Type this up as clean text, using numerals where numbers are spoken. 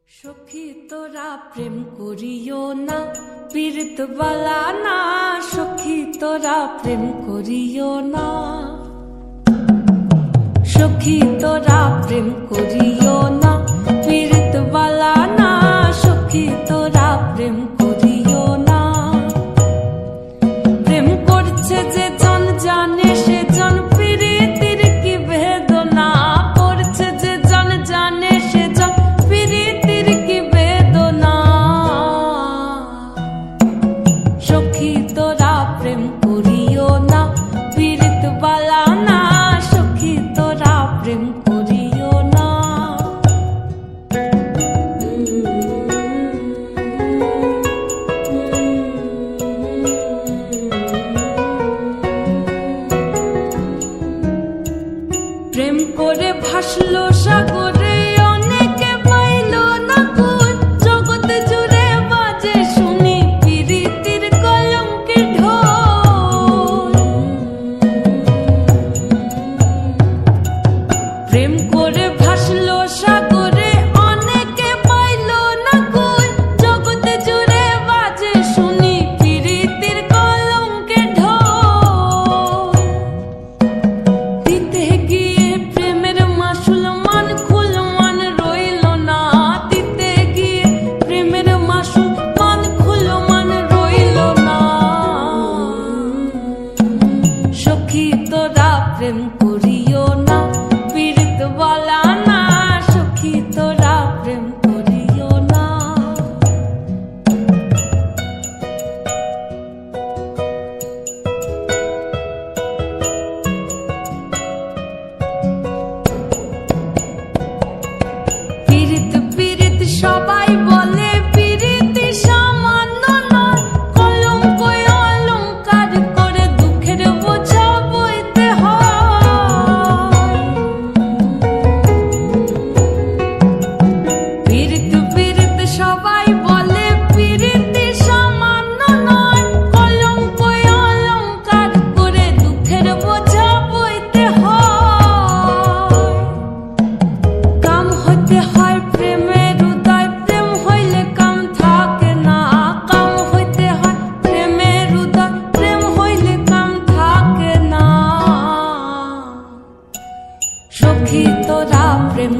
সখী তোরা প্রেম করিও না, পীড়িত বালা না। সখী তোরা প্রেম করিও না, সখী তোরা প্রেম করিও না, পীড়িত বালা না। সখী তোরা প্রেম করিও না। প্রেম করছে যে জন জানে সে জন পীড়িতির কি বেদনা। করছে যে জন জানে সে জন পীড়িতির কি বেদনা। সখী তোরা প্রেম করিও না, পীড়িত বালা না। সখী তোরা প্রেম করিও না। প্রেম করে ভাসলো সাগরে, অনেকে পাইল না কুল। জগতে জুড়ে বাজে শুনি পীড়িতির কলঙ্কের ঢোল। প্রেম করে ভাসলো সাগরে, অনেকে পাইল না কুল। জগতে জুড়ে বাজে শুনি পীড়িতির কলঙ্কের ঢোল। দিতে গিয়ে প্রেমের মাসুল মান খুল মান রইল না। দিতে গিয়ে প্রেমের মাসুল মান খুল মান রইল না। সখী তোরা প্রেম করিও না, পীড়িত বালা না। সখী তোরা প্রেম করিও না। পীড়িত পীড়িত সবাই বলে, পীড়িতি সামান্য নয়। কলঙ্ক অলঙ্কার করে দুঃখের বোঝা বইতে হয়। পীড়িত পীড়িত সবাই বলে, পীড়িতি সামান্য নয়। কলঙ্ক অলঙ্কার করে দুঃখের বোঝা বইতে হয়। কাম হইতে হয় প্রেমের উদয়, প্রেম হইলে কাম থাকে না। কাম হইতে হয় প্রেমের উদয়, প্রেম হইলে কাম থাকে না। সখী তোরা প্রেম